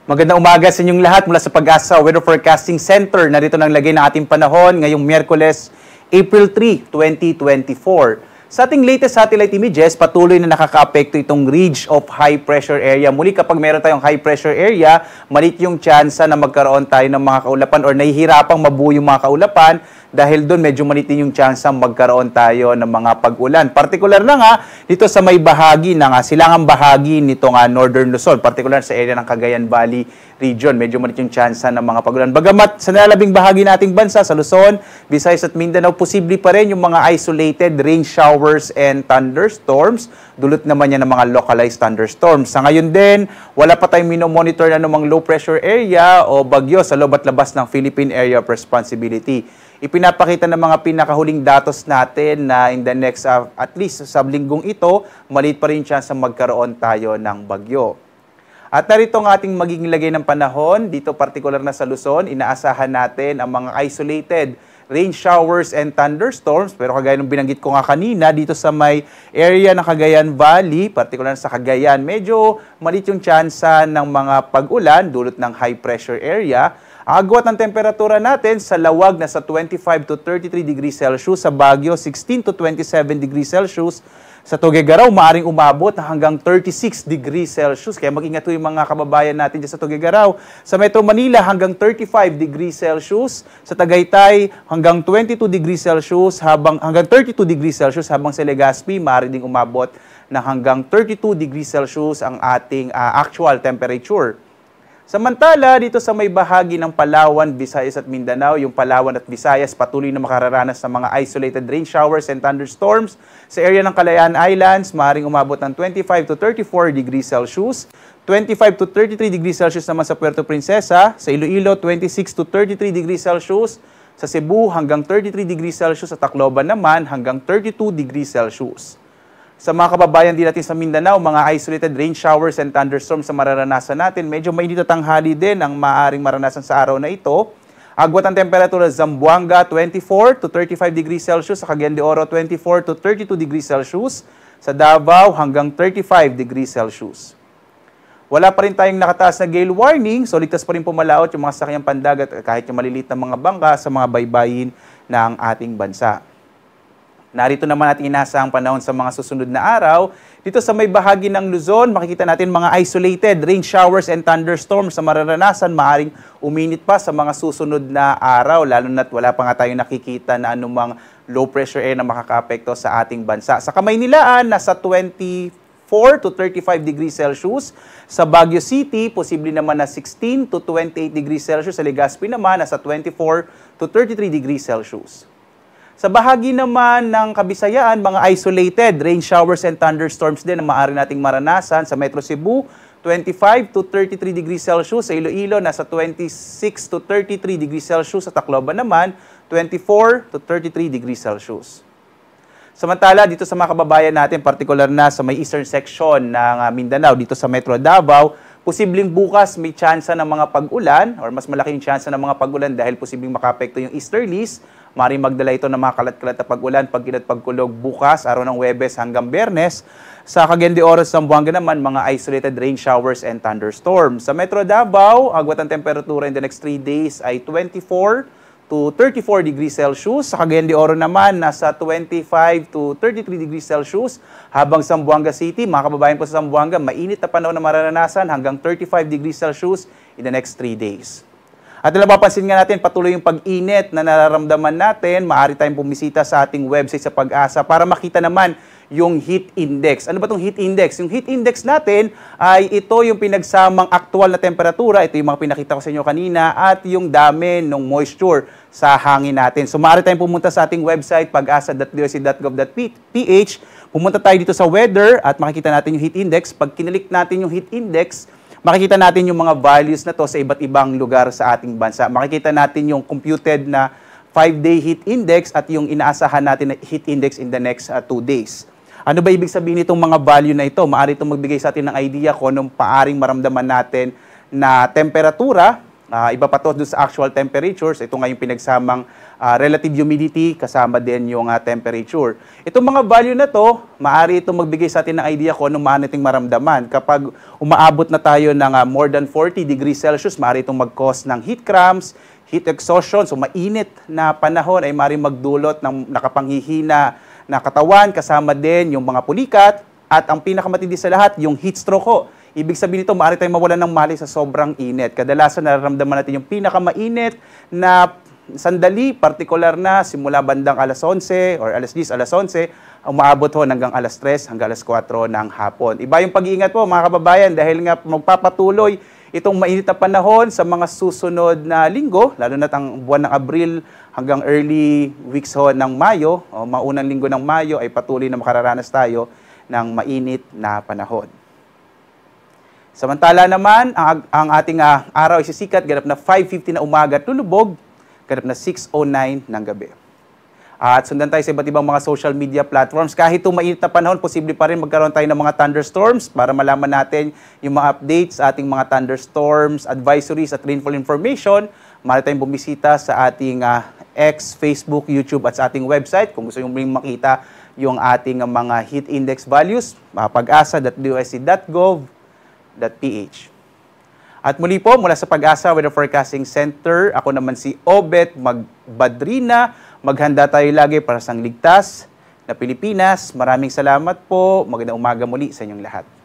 Magandang umaga sa inyong lahat mula sa Pag-asa Weather Forecasting Center. Narito nang lagay ng ating panahon ngayong Miyerkules, April 3, 2024. Sa ating latest satellite images, patuloy na nakaka-apekto itong ridge of high pressure area. Muli kapag meron tayong high pressure area, maliit yung tsansa na magkaroon tayo ng mga kaulapan or nahihirapang mabuo yung mga kaulapan dahil doon medyo maliit yung tsansa magkaroon tayo ng mga pag-ulan. Partikular na nga dito sa may bahagi na silangang bahagi nito Northern Luzon, partikular sa area ng Cagayan Valley region, medyo maliit yung tsansa ng mga pag-ulan. Bagamat sa nalalabing bahagi nating bansa, sa Luzon, Visayas at Mindanao, posible pa rin yung mga isolated rain showers and thunderstorms. Dulot naman yan ng mga localized thunderstorms. Sa ngayon din, wala pa tayong minomonitor na ng low pressure area o bagyo sa loob at labas ng Philippine Area of Responsibility. Ipinapakita ng mga pinakahuling datos natin na in the next, at least sa linggong ito, maliit pa rin chance na magkaroon tayo ng bagyo. At narito ang ating magiging lagay ng panahon, dito partikular na sa Luzon, inaasahan natin ang mga isolated rain showers and thunderstorms, pero kagaya ng binanggit ko nga kanina, dito sa may area ng Cagayan Valley, partikular sa Cagayan, medyo maliit yung tsansa ng mga pag-ulan dulot ng high pressure area. Ang agwat ng temperatura natin sa Lawag na sa 25 to 33 degrees Celsius, sa Baguio 16 to 27 degrees Celsius, sa Tuguegarao maaring umabot hanggang 36 degrees Celsius. Kaya mag-ingat po yung mga kababayan natin dyan sa Tuguegarao. Sa Metro Manila hanggang 35 degrees Celsius, sa Tagaytay hanggang 22 degrees Celsius, hanggang 32 degrees Celsius, habang sa Legazpi maaari ding umabot na hanggang 32 degrees Celsius ang ating actual temperature. Samantala, dito sa may bahagi ng Palawan, Visayas at Mindanao, yung Palawan at Visayas patuloy na makararanas ng mga isolated rain showers and thunderstorms. Sa area ng Kalayaan Islands, maaaring umabot ng 25 to 34 degrees Celsius, 25 to 33 degrees Celsius naman sa Puerto Princesa, sa Iloilo 26 to 33 degrees Celsius, sa Cebu hanggang 33 degrees Celsius, sa Tacloban naman hanggang 32 degrees Celsius. Sa mga kababayan din natin sa Mindanao, mga isolated rain showers and thunderstorms sa mararanasan natin. Medyo mainit at tanghali din ang maaaring maranasan sa araw na ito. Agwat ang temperatura sa Zamboanga, 24 to 35 degrees Celsius. Sa Cagayan de Oro, 24 to 32 degrees Celsius. Sa Davao, hanggang 35 degrees Celsius. Wala pa rin tayong nakataas na gale warning, so ligtas pa rin pumalaot yung mga sakyang pandagat kahit yung maliliit na mga bangka sa mga baybayin ng ating bansa. Narito naman natin inaasahang panahon sa mga susunod na araw. Dito sa may bahagi ng Luzon, makikita natin mga isolated rain showers and thunderstorms sa mararanasan. Maaring uminit pa sa mga susunod na araw, lalo na't wala pa nga tayong nakikita na anumang low pressure area na makakaapekto sa ating bansa. Sa Kamaynilaan, nasa 24 to 35 degrees Celsius. Sa Baguio City, posible naman na 16 to 28 degrees Celsius. Sa Legazpi naman, nasa 24 to 33 degrees Celsius. Sa bahagi naman ng Kabisayaan, mga isolated rain showers and thunderstorms din na maaari nating maranasan. Sa Metro Cebu, 25 to 33 degrees Celsius. Sa Iloilo, nasa 26 to 33 degrees Celsius. Sa Tacloban naman, 24 to 33 degrees Celsius. Samantala, dito sa mga kababayan natin, partikular na sa may eastern section ng Mindanao, dito sa Metro Davao, posibleng bukas may tsansa ng mga pag-ulan or mas malaki yung tsansa ng mga pag-ulan dahil posibleng makapekto yung easterlies. Maaaring magdala ito ng mga kalat-kalat na pag-ulan, pag-inat, pagkulog bukas, araw ng Huwebes hanggang Biyernes. Sa Cagayan de Oro, Zamboanga naman, mga isolated rain showers and thunderstorms. Sa Metro Davao, agwat ang temperatura in the next 3 days ay 24 to 34 degrees Celsius. Sa Cagayan de Oro naman, nasa 25 to 33 degrees Celsius. Habang sa Zamboanga City, mga kababayan po sa Zamboanga, mainit na panahon na mararanasan hanggang 35 degrees Celsius in the next 3 days. At napapansin nga natin, patuloy yung pag-init na nararamdaman natin. Maaari tayong bumisita sa ating website sa Pag-asa para makita naman yung heat index. Ano ba itong heat index? Yung heat index natin ay ito yung pinagsamang aktual na temperatura. Ito yung mga pinakita ko sa inyo kanina at yung dami ng moisture sa hangin natin. So maaari tayong pumunta sa ating website pag-asa.doc.gov.ph. Pumunta tayo dito sa weather at makikita natin yung heat index. Pag kinilik natin yung heat index, makikita natin yung mga values na to sa iba't ibang lugar sa ating bansa. Makikita natin yung computed na 5-day heat index at yung inaasahan natin na heat index in the next 2 days. Ano ba ibig sabihin nitong mga value na ito? Maaari itong magbigay sa atin ng idea kung anong paaring maramdaman natin na temperatura Iba pa to doon sa actual temperatures. Ito nga yung pinagsamang relative humidity kasama din yung temperature. Itong mga value na to, maaari itong magbigay sa atin ng idea kung anong maaari nating maramdaman. Kapag umaabot na tayo ng more than 40 degrees Celsius, maaari itong mag-cause ng heat cramps, heat exhaustion. So mainit na panahon ay maaari magdulot ng nakapanghihina na katawan, kasama din yung mga pulikat. At ang pinakamatindi sa lahat, yung heat stroke ho. Ibig sabihin nito, maaari tayong mawalan ng malay sa sobrang init. Kadalasan nararamdaman natin yung pinakamainit na sandali, partikular na, simula bandang alas 11 or alas 10, alas 11, umaabot ho hanggang alas 3, hanggang alas 4 ng hapon. Iba yung pag-iingat po mga kababayan dahil nga magpapatuloy itong mainit na panahon sa mga susunod na linggo, lalo na ang buwan ng Abril hanggang early weeks ho ng Mayo, o maunang linggo ng Mayo ay patuloy na makararanas tayo ng mainit na panahon. Samantala naman, ang ating araw ay sisikat, ganap na 5:50 na umaga at lulubog, ganap na 6:09 ng gabi. At sundan tayo sa iba't ibang mga social media platforms. Kahit itong mainit na panahon, posible pa rin magkaroon tayo ng mga thunderstorms para malaman natin yung mga updates sa ating mga thunderstorms, advisories at rainfall information. Maaari tayong bumisita sa ating X, Facebook, YouTube at sa ating website kung gusto nyo makita yung ating mga heat index values, pag-asa.dosc.gov.ph. At muli po, mula sa Pag-asa Weather Forecasting Center, ako naman si Obet Magbadrina. Maghanda tayo lagi para sa ligtas na Pilipinas. Maraming salamat po. Magandang umaga muli sa inyong lahat.